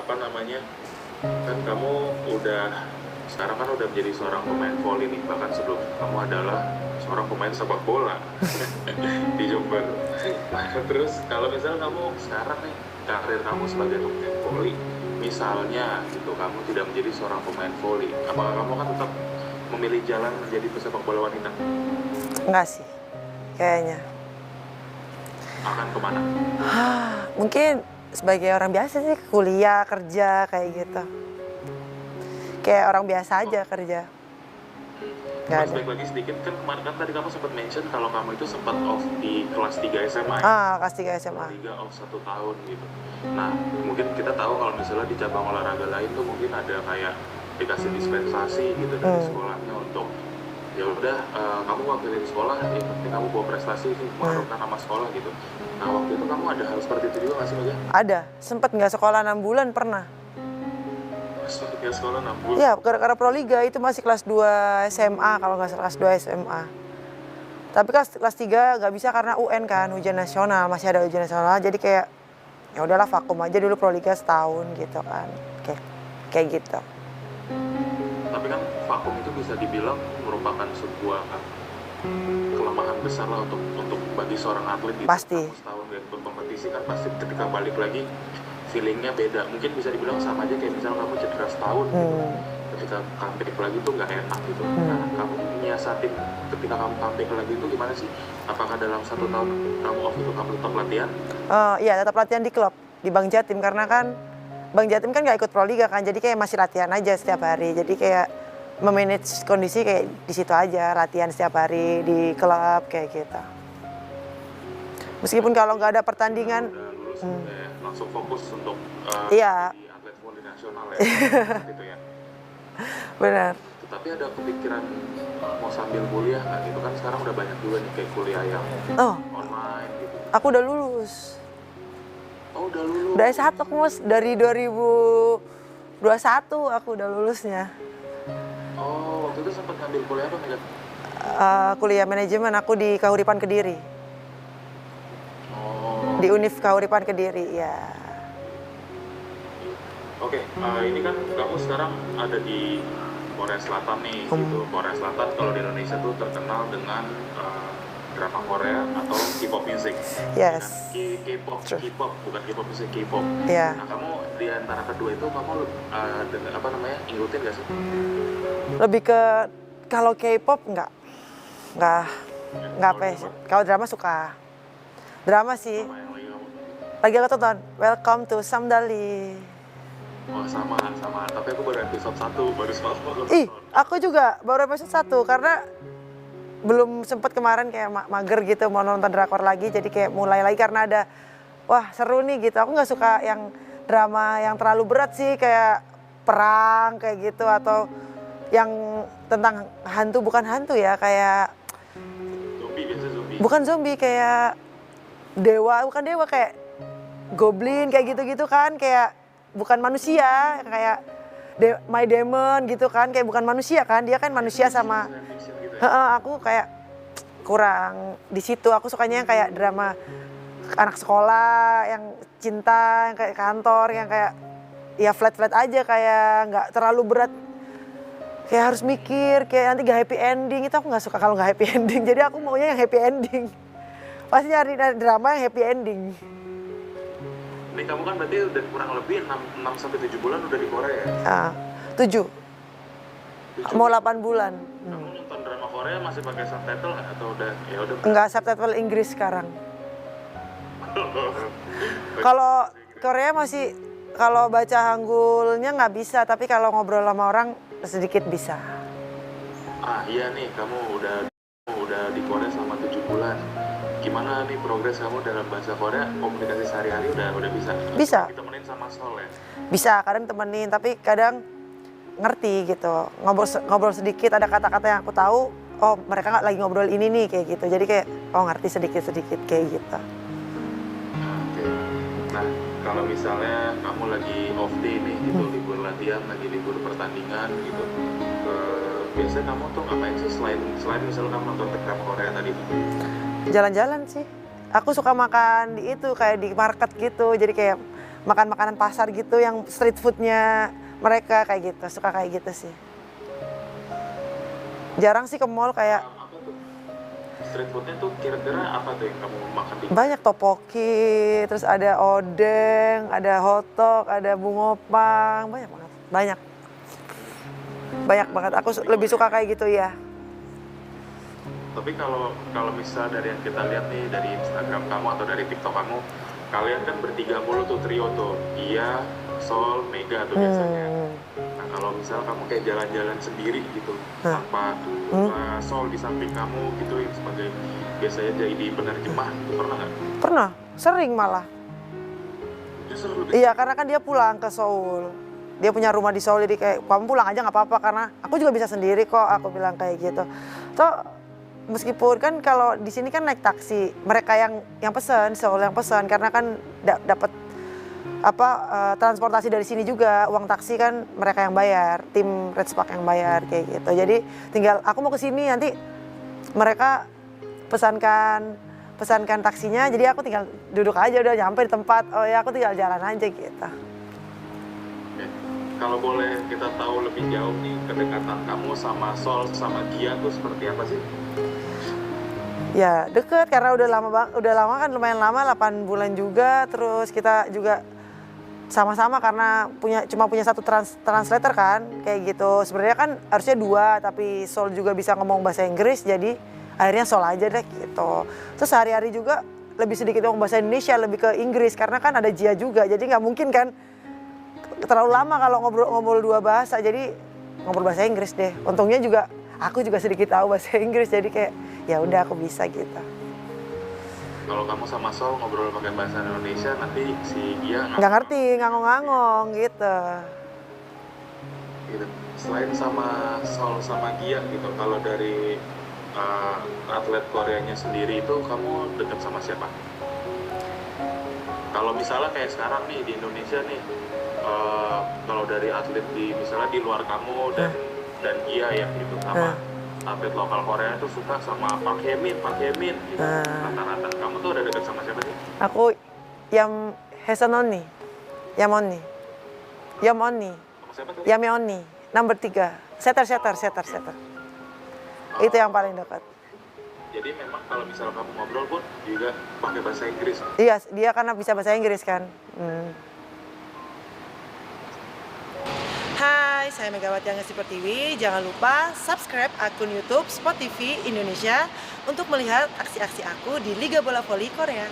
apa namanya, kan kamu udah sekarang kan udah menjadi seorang pemain voli nih, bahkan sebelum kamu adalah seorang pemain sepak bola di Jember. Nah, terus kalau misalnya kamu sekarang nih karir kamu sebagai pemain voli, misalnya gitu kamu tidak menjadi seorang pemain voli, apakah kamu akan tetap memilih jalan menjadi pesepak bola wanita? Enggak sih, kayaknya. Akan kemana? Mungkin sebagai orang biasa sih, kuliah, kerja, kayak gitu. Kayak orang biasa aja kerja. Nggak ada. Flashback lagi sedikit, kan kemarin kan tadi kamu sempat mention kalau kamu itu sempat off di kelas 3 SMA ya? Kelas 3 SMA. 3 off 1 tahun gitu. Nah, mungkin kita tahu kalau misalnya di cabang olahraga lain tuh mungkin ada kayak dikasih dispensasi gitu dari sekolahnya untuk ya udah kamu wakilin sekolah, yang penting kamu bawa prestasi sih, mengharumkan nama sekolah gitu. Nah, waktu itu kamu ada hal seperti itu juga nggak sih, Mega? Ada, sempet nggak sekolah 6 bulan pernah. Seperti sekolah 6 bulan. Ya, gara-gara Proliga itu masih kelas 2 SMA, kalau nggak salah kelas 2 SMA. Tapi kelas 3 nggak bisa karena UN kan, ujian nasional, masih ada ujian nasional. Jadi kayak, ya udahlah vakum aja dulu Proliga setahun gitu kan. Kayak gitu. Tapi kan vakum itu bisa dibilang merupakan sebuah kelemahan besar lah untuk bagi seorang atlet gitu. Pasti. Kamu setahun gak berkompetisi kan pasti ketika balik lagi feelingnya beda. Mungkin bisa dibilang sama aja kayak misalnya kamu cedera setahun gitu. Ketika comeback lagi tuh nggak enak gitu. Nah, kamu nyiasatin ketika kamu comeback lagi itu gimana sih? Apakah dalam 1 tahun kamu off itu kamu tetap latihan? Iya, tetap latihan di klub, di Bank Jatim. Karena kan Bank Jatim kan nggak ikut Proliga kan, jadi kayak masih latihan aja setiap hari. Jadi kayak memanage kondisi kayak di situ aja, latihan setiap hari di klub kayak gitu. Meskipun kalau nggak ada pertandingan, udah lulus ya, langsung fokus untuk iya, di atlet voli nasional ya, gitu ya. benar. Tapi ada kepikiran mau sambil kuliah nggak gitu kan sekarang udah banyak juga nih kayak kuliah yang online gitu. Aku udah lulus. Oh, udah lulus. Udah S1 aku mas, dari 2021 aku udah lulusnya. Oh, waktu itu sempat ngambil kuliah apa enggak? Kuliah manajemen aku di Kahuripan Kediri. Oh. Di Univ Kahuripan Kediri, ya. Oke, ini kan kamu sekarang ada di Korea Selatan nih, gitu. Korea Selatan kalau di Indonesia tuh terkenal dengan drama Korea atau K-pop music. Yes. K-pop, bukan K-pop music, K-pop. Iya. Nah, kamu di antara kedua itu kamu apa namanya, ngikutin gak sih? Lebih ke kalau K-pop nggak apa ya. Kalau drama suka. Drama sih. Apa yang lagi kamu? Lagi aku tonton Welcome to Samdali. Oh, sama. Tapi aku baru episode 1, baru semalam. Aku juga baru episode 1 karena belum sempet kemarin kayak mager gitu mau nonton drakor lagi, jadi kayak mulai lagi karena ada wah seru nih gitu. Aku nggak suka yang drama yang terlalu berat sih, kayak perang kayak gitu atau yang tentang hantu, bukan hantu ya, kayak Zombie, biasa zombie. bukan zombie, kayak bukan dewa, kayak goblin kayak gitu-gitu kan, kayak bukan manusia, kayak My Demon gitu kan, kayak bukan manusia kan, dia kan manusia sama. Aku kayak kurang di situ. Aku sukanya yang kayak drama anak sekolah, yang cinta, yang kayak kantor, yang kayak ya flat aja, kayak nggak terlalu berat. Kayak harus mikir, kayak nanti gak happy ending, itu aku nggak suka kalau nggak happy ending. Jadi aku maunya yang happy ending. Pasti nyari drama yang happy ending. Ini kamu kan berarti udah kurang lebih 6-7 bulan udah di Korea ya? 7. Mau 8 bulan. Kamu nonton drama Korea masih pakai subtitle nggak atau udah ya udah? Enggak, subtitle Inggris sekarang. Kalau Korea masih, kalau baca Hanggulnya nggak bisa, tapi kalau ngobrol sama orang sedikit bisa. Iya nih, kamu udah di Korea selama 7 bulan. Gimana nih progres kamu dalam bahasa Korea? Komunikasi sehari-hari udah bisa? Bisa. Ditemenin sama Sol ya? Bisa, kadang temenin, tapi kadang ngerti gitu. Ngobrol sedikit, ada kata-kata yang aku tahu, oh mereka nggak lagi ngobrol ini nih kayak gitu. Jadi kayak oh ngerti sedikit-sedikit kayak gitu. Oke. Nah, kalau misalnya kamu lagi off day nih gitu, libur latihan, lagi libur pertandingan gitu, biasanya kamu tuh ngapain sih selain misalnya kamu nonton drama Korea tadi? Jalan-jalan sih. Aku suka makan di itu, kayak di market gitu. Jadi kayak makan makanan pasar gitu yang street foodnya mereka kayak gitu, suka kayak gitu sih. Jarang sih ke mall kayak Apa tuh? Street foodnya tuh kira-kira apa tuh yang kamu makan di? banyak topoki, terus ada odeng, ada hotdog, ada bungopang, banyak banget, banyak. Banyak banget, aku lebih suka kayak gitu ya. Tapi kalau misal dari yang kita lihat nih dari Instagram kamu atau dari TikTok kamu, kalian kan bertiga mulu tuh trio tuh, Gia, Sol, Mega tuh biasanya. Nah kalau misal kamu kayak jalan-jalan sendiri gitu, tanpa Sol di samping kamu gitu yang sebagai biasanya jadi penerjemah, itu pernah nggak? Pernah, sering malah. Justru lebih Iya, karena kan dia pulang ke Seoul. Dia punya rumah di Seoul, jadi kayak kamu pulang aja nggak apa-apa karena aku juga bisa sendiri kok, aku bilang kayak gitu. Toh meskipun kan kalau di sini kan naik taksi, mereka yang pesan, Seoul yang pesan karena kan dapat transportasi dari sini juga, uang taksi kan mereka yang bayar, tim Red Spark yang bayar kayak gitu. Jadi tinggal aku mau ke sini nanti mereka pesankan taksinya, jadi aku tinggal duduk aja udah nyampe di tempat. Oh ya aku tinggal jalan aja gitu. kalau boleh kita tahu lebih jauh nih kedekatan kamu sama Sol sama Gia tuh seperti apa sih? Ya deket karena udah lama kan lumayan lama 8 bulan juga, terus kita juga sama-sama karena cuma punya satu translator kan kayak gitu. Sebenarnya kan harusnya 2 tapi Sol juga bisa ngomong bahasa Inggris jadi akhirnya Sol aja deh gitu. Terus sehari-hari juga lebih sedikit ngomong bahasa Indonesia lebih ke Inggris karena kan ada Gia juga jadi nggak mungkin kan terlalu lama kalau ngobrol 2 bahasa, jadi ngobrol bahasa Inggris deh. Untungnya juga aku juga sedikit tahu bahasa Inggris jadi kayak ya udah aku bisa gitu. Kalau kamu sama Sol ngobrol pakai bahasa Indonesia, nanti si Gia Nggak ngerti, ngangong-ngangong gitu. gitu. Selain sama Sol sama Gia gitu, kalau dari atlet Koreanya sendiri itu kamu deket sama siapa? Kalau misalnya kayak sekarang nih di Indonesia nih, kalau dari atlet misalnya di luar kamu dan Gia ya gitu sama atlet lokal Korea itu suka sama Park Hye-min gitu. Rata-rata kamu tuh udah deket sama siapa sih? Aku Hesanoni, Yamoni, Sama siapa tuh? Yamoni, number 3, setter. Itu yang paling dekat. Jadi memang kalau misal kamu ngobrol pun juga pakai bahasa Inggris. Iya, dia karena bisa bahasa Inggris kan. Hai, saya Megawati Angga Pertiwi. Jangan lupa subscribe akun YouTube Sport TV Indonesia untuk melihat aksi-aksi aku di Liga Bola Voli Korea.